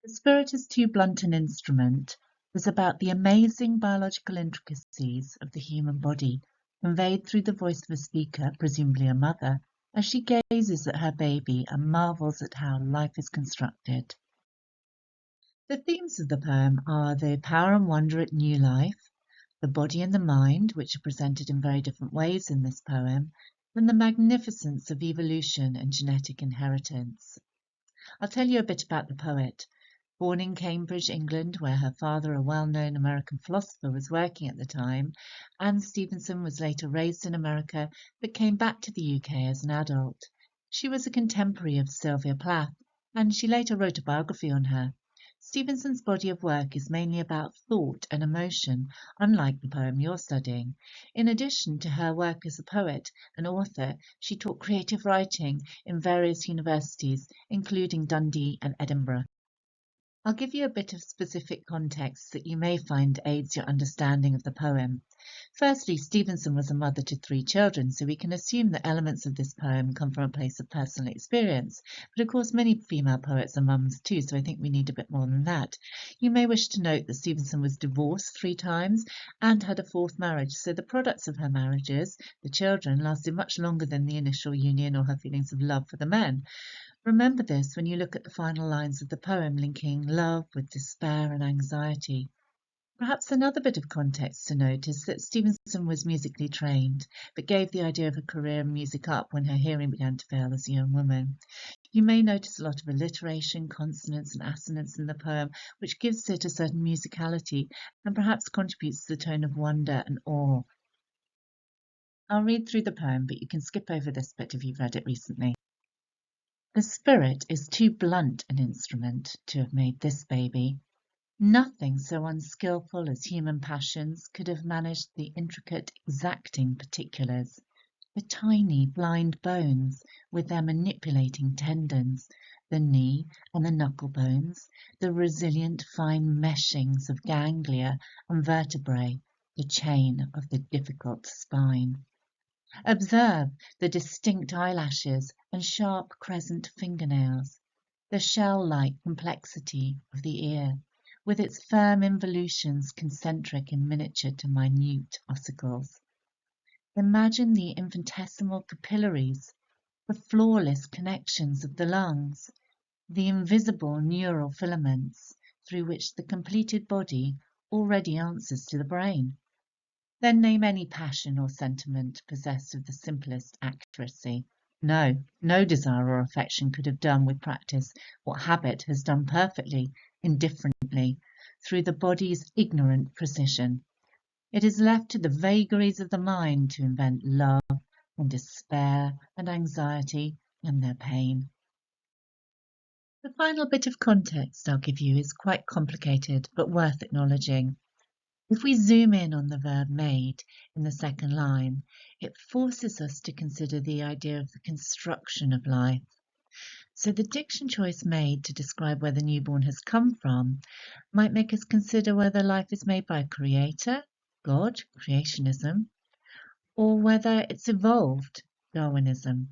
The Spirit is Too Blunt an Instrument was about the amazing biological intricacies of the human body, conveyed through the voice of a speaker, presumably a mother, as she gazes at her baby and marvels at how life is constructed. The themes of the poem are the power and wonder at new life, the body and the mind, which are presented in very different ways in this poem, and the magnificence of evolution and genetic inheritance. I'll tell you a bit about the poet. Born in Cambridge, England, where her father, a well-known American philosopher, was working at the time, Anne Stevenson was later raised in America but came back to the UK as an adult. She was a contemporary of Sylvia Plath, and she later wrote a biography on her. Stevenson's body of work is mainly about thought and emotion, unlike the poem you're studying. In addition to her work as a poet and author, she taught creative writing in various universities, including Dundee and Edinburgh. I'll give you a bit of specific context that you may find aids your understanding of the poem. Firstly, Stevenson was a mother to 3 children, so we can assume that elements of this poem come from a place of personal experience. But of course, many female poets are mums too, so I think we need a bit more than that. You may wish to note that Stevenson was divorced 3 times and had a 4th marriage, so the products of her marriages, the children, lasted much longer than the initial union or her feelings of love for the men. Remember this when you look at the final lines of the poem, linking love with despair and anxiety. Perhaps another bit of context to note is that Stevenson was musically trained, but gave the idea of a career in music up when her hearing began to fail as a young woman. You may notice a lot of alliteration, consonants and assonance in the poem, which gives it a certain musicality and perhaps contributes to the tone of wonder and awe. I'll read through the poem, but you can skip over this bit if you've read it recently. The spirit is too blunt an instrument to have made this baby. Nothing so unskilful as human passions could have managed the intricate, exacting particulars. The tiny, blind bones with their manipulating tendons, the knee and the knuckle bones, the resilient fine meshings of ganglia and vertebrae, the chain of the difficult spine. Observe the distinct eyelashes and sharp crescent fingernails, the shell-like complexity of the ear, with its firm involutions concentric in miniature to minute ossicles. Imagine the infinitesimal capillaries, the flawless connections of the lungs, the invisible neural filaments through which the completed body already answers to the brain. Then name any passion or sentiment possessed of the simplest accuracy. No desire or affection could have done with practice what habit has done perfectly, indifferently, through the body's ignorant precision. It is left to the vagaries of the mind to invent love and despair and anxiety and their pain. The final bit of context I'll give you is quite complicated but worth acknowledging. If we zoom in on the verb made in the second line, it forces us to consider the idea of the construction of life. So the diction choice made to describe where the newborn has come from might make us consider whether life is made by a creator, God, creationism, or whether it's evolved, Darwinism.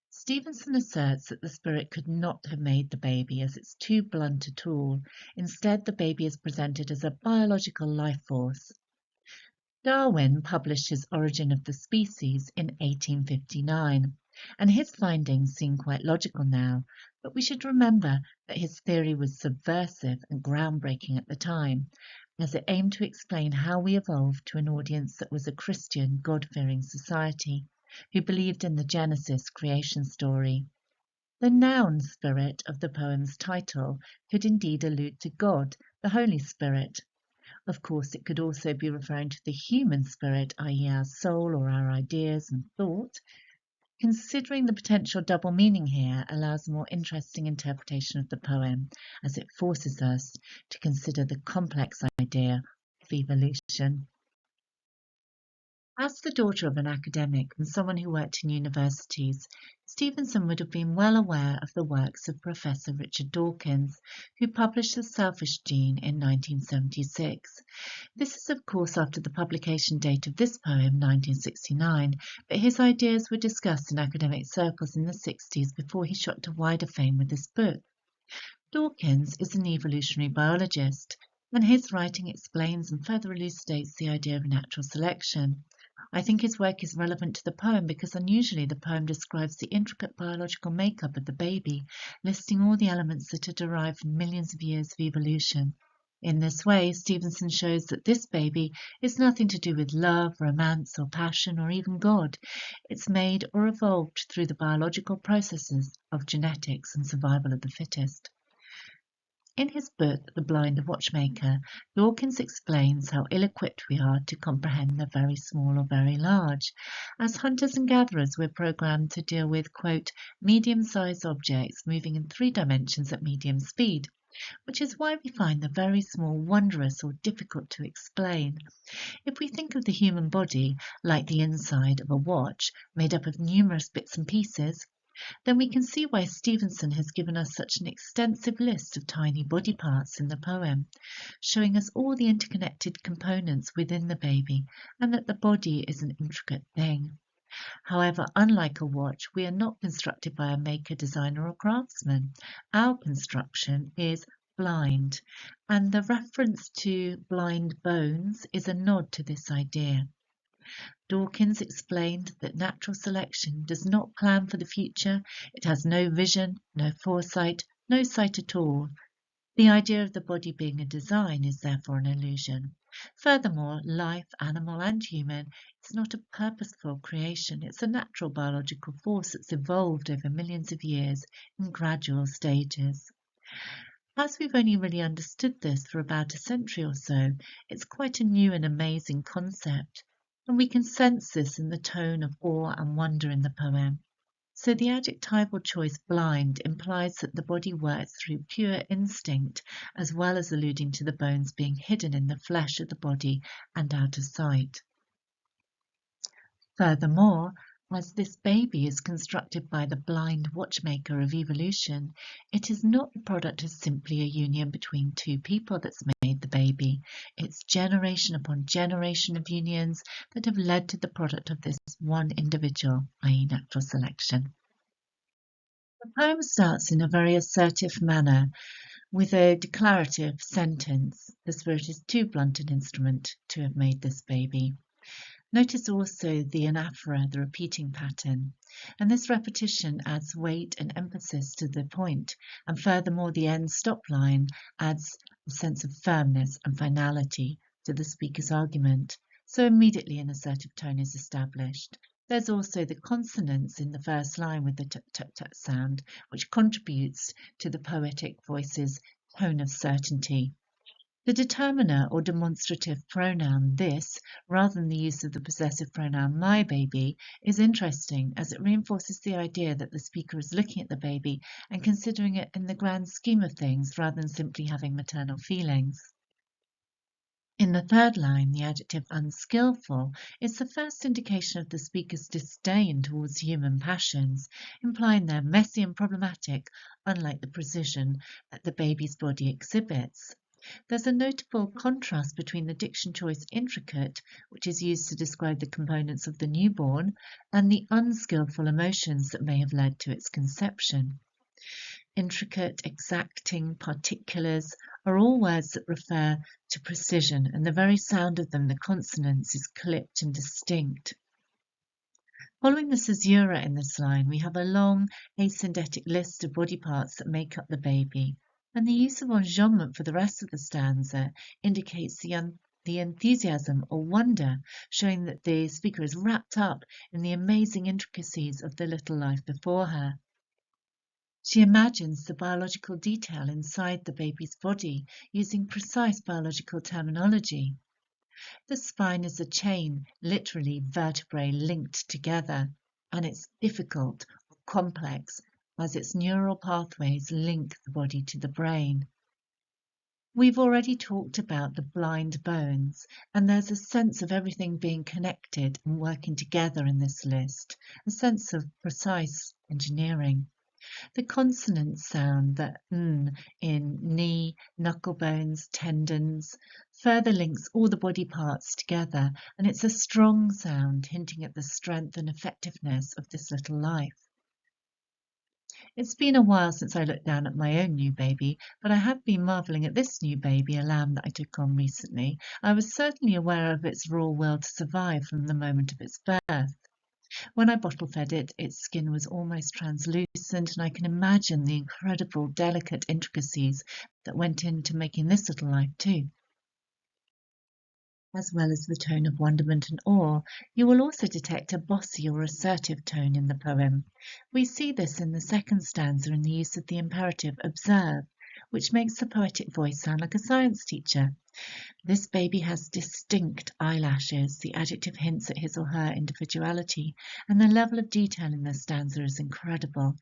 Stevenson asserts that the spirit could not have made the baby as it's too blunt a tool. Instead, the baby is presented as a biological life force. Darwin published his Origin of the Species in 1859, and his findings seem quite logical now, but we should remember that his theory was subversive and groundbreaking at the time, as it aimed to explain how we evolved to an audience that was a Christian, God-fearing society, who believed in the Genesis creation story. The noun spirit of the poem's title could indeed allude to God, the Holy Spirit. Of course, it could also be referring to the human spirit, i.e. our soul or our ideas and thought. Considering the potential double meaning here allows a more interesting interpretation of the poem, as it forces us to consider the complex idea of evolution. As the daughter of an academic and someone who worked in universities, Stevenson would have been well aware of the works of Professor Richard Dawkins, who published The Selfish Gene in 1976. This is, of course, after the publication date of this poem, 1969, but his ideas were discussed in academic circles in the 60s before he shot to wider fame with this book. Dawkins is an evolutionary biologist, and his writing explains and further elucidates the idea of natural selection. I think his work is relevant to the poem because unusually the poem describes the intricate biological makeup of the baby, listing all the elements that are derived from millions of years of evolution. In this way, Stevenson shows that this baby is nothing to do with love, romance, or passion, or even God. It's made or evolved through the biological processes of genetics and survival of the fittest. In his book, The Blind Watchmaker, Dawkins explains how ill-equipped we are to comprehend the very small or very large. As hunters and gatherers, we're programmed to deal with, quote, medium-sized objects moving in 3 dimensions at medium speed, which is why we find the very small wondrous or difficult to explain. If we think of the human body like the inside of a watch made up of numerous bits and pieces, then we can see why Stevenson has given us such an extensive list of tiny body parts in the poem, showing us all the interconnected components within the baby and that the body is an intricate thing. However, unlike a watch, we are not constructed by a maker, designer or craftsman. Our construction is blind, and the reference to blind bones is a nod to this idea. Dawkins explained that natural selection does not plan for the future, it has no vision, no foresight, no sight at all. The idea of the body being a design is therefore an illusion. Furthermore, life, animal and human, is not a purposeful creation, it's a natural biological force that's evolved over millions of years in gradual stages. As we've only really understood this for about a century or so, it's quite a new and amazing concept, and we can sense this in the tone of awe and wonder in the poem. So the adjectival choice blind implies that the body works through pure instinct, as well as alluding to the bones being hidden in the flesh of the body and out of sight. Furthermore, as this baby is constructed by the blind watchmaker of evolution, it is not the product of simply a union between 2 people that's made the baby. It's generation upon generation of unions that have led to the product of this one individual, i.e. natural selection. The poem starts in a very assertive manner with a declarative sentence. The spirit is too blunt an instrument to have made this baby. Notice also the anaphora, the repeating pattern, and this repetition adds weight and emphasis to the point, and furthermore the end stop line adds a sense of firmness and finality to the speaker's argument, so immediately an assertive tone is established. There's also the consonants in the first line with the tut-tut-tut sound, which contributes to the poetic voice's tone of certainty. The determiner or demonstrative pronoun this, rather than the use of the possessive pronoun my baby, is interesting as it reinforces the idea that the speaker is looking at the baby and considering it in the grand scheme of things rather than simply having maternal feelings. In the third line, the adjective unskillful is the first indication of the speaker's disdain towards human passions, implying they're messy and problematic, unlike the precision that the baby's body exhibits. There's a notable contrast between the diction choice intricate, which is used to describe the components of the newborn, and the unskillful emotions that may have led to its conception. Intricate, exacting, particulars are all words that refer to precision, and the very sound of them, the consonants, is clipped and distinct. Following the caesura in this line, we have a long asyndetic list of body parts that make up the baby, and the use of enjambment for the rest of the stanza indicates the enthusiasm or wonder, showing that the speaker is wrapped up in the amazing intricacies of the little life before her. She imagines the biological detail inside the baby's body using precise biological terminology. The spine is a chain, literally vertebrae linked together, and it's difficult or complex as its neural pathways link the body to the brain. We've already talked about the blind bones, and there's a sense of everything being connected and working together in this list, a sense of precise engineering. The consonant sound, the in knee, knuckle bones, tendons, further links all the body parts together, and it's a strong sound hinting at the strength and effectiveness of this little life. It's been a while since I looked down at my own new baby, but I have been marvelling at this new baby, a lamb that I took on recently. I was certainly aware of its raw will to survive from the moment of its birth. When I bottle fed it, its skin was almost translucent, and I can imagine the incredible, delicate intricacies that went into making this little life too. As well as the tone of wonderment and awe, you will also detect a bossy or assertive tone in the poem. We see this in the second stanza in the use of the imperative observe, which makes the poetic voice sound like a science teacher. This baby has distinct eyelashes. The adjective hints at his or her individuality, and the level of detail in this stanza is incredible.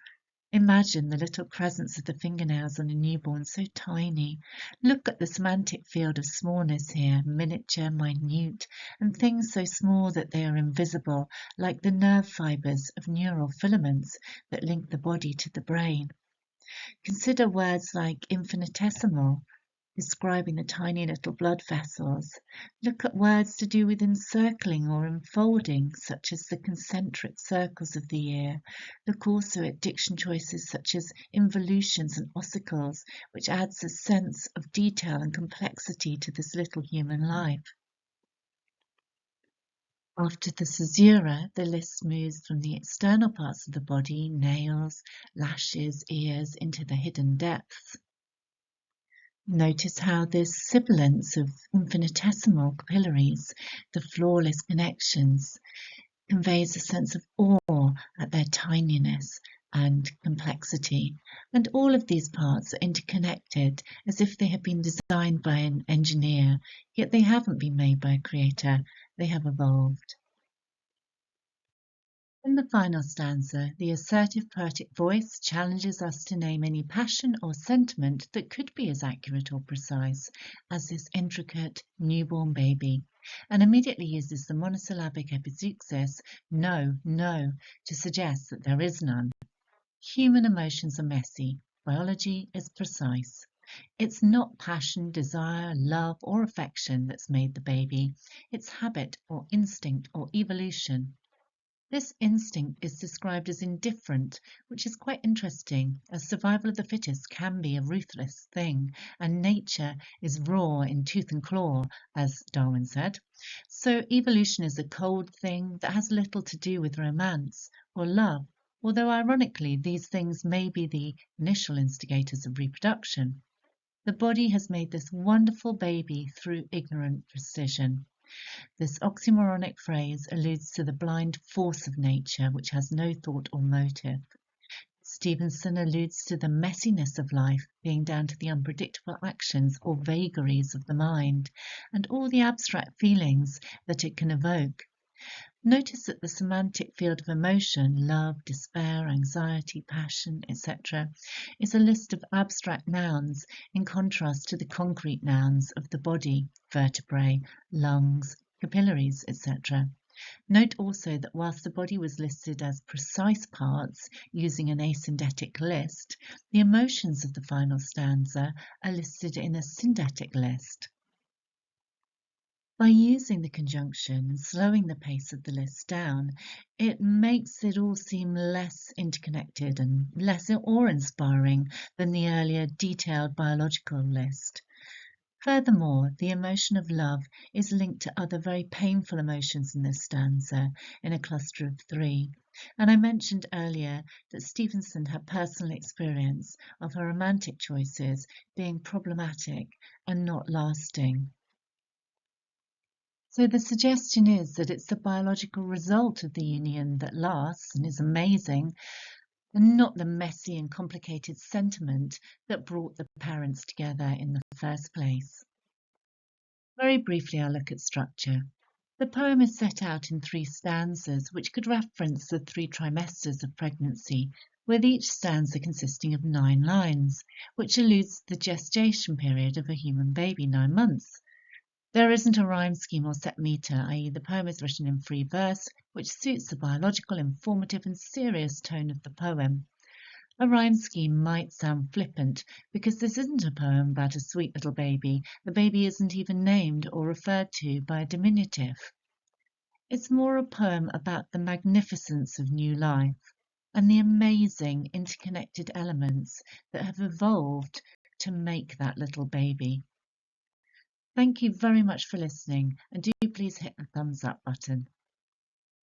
Imagine the little crescents of the fingernails on a newborn, so tiny. Look at the semantic field of smallness here, miniature, minute, and things so small that they are invisible, like the nerve fibers of neural filaments that link the body to the brain. Consider words like infinitesimal, describing the tiny little blood vessels. Look at words to do with encircling or enfolding, such as the concentric circles of the ear. Look also at diction choices such as involutions and ossicles, which adds a sense of detail and complexity to this little human life. After the caesura, the list moves from the external parts of the body, nails, lashes, ears, into the hidden depths. Notice how this sibilance of infinitesimal capillaries, the flawless connections, conveys a sense of awe at their tininess and complexity. And all of these parts are interconnected as if they have been designed by an engineer, yet they haven't been made by a creator, they have evolved. In the final stanza, the assertive poetic voice challenges us to name any passion or sentiment that could be as accurate or precise as this intricate newborn baby, and immediately uses the monosyllabic epizeuxis, no, no, to suggest that there is none. Human emotions are messy. Biology is precise. It's not passion, desire, love, or affection that's made the baby. It's habit or instinct or evolution. This instinct is described as indifferent, which is quite interesting, as survival of the fittest can be a ruthless thing, and nature is raw in tooth and claw, as Darwin said. So evolution is a cold thing that has little to do with romance or love, although ironically these things may be the initial instigators of reproduction. The body has made this wonderful baby through ignorant precision. This oxymoronic phrase alludes to the blind force of nature, which has no thought or motive. Stevenson alludes to the messiness of life being down to the unpredictable actions or vagaries of the mind, and all the abstract feelings that it can evoke. Notice that the semantic field of emotion, love, despair, anxiety, passion, etc., is a list of abstract nouns in contrast to the concrete nouns of the body, vertebrae, lungs, capillaries, etc. Note also that whilst the body was listed as precise parts using an asyndetic list, the emotions of the final stanza are listed in a syndetic list. By using the conjunction and slowing the pace of the list down, it makes it all seem less interconnected and less awe-inspiring than the earlier detailed biological list. Furthermore, the emotion of love is linked to other very painful emotions in this stanza in a cluster of 3. And I mentioned earlier that Stevenson had personal experience of her romantic choices being problematic and not lasting. So the suggestion is that it's the biological result of the union that lasts and is amazing, and not the messy and complicated sentiment that brought the parents together in the first place. Very briefly, I'll look at structure. The poem is set out in 3 stanzas, which could reference the 3 trimesters of pregnancy, with each stanza consisting of 9 lines, which alludes to the gestation period of a human baby, 9 months. There isn't a rhyme scheme or set meter, i.e. the poem is written in free verse, which suits the biological, informative and serious tone of the poem. A rhyme scheme might sound flippant, because this isn't a poem about a sweet little baby. The baby isn't even named or referred to by a diminutive. It's more a poem about the magnificence of new life. and the amazing interconnected elements that have evolved to make that little baby. Thank you very much for listening, and do please hit the thumbs up button.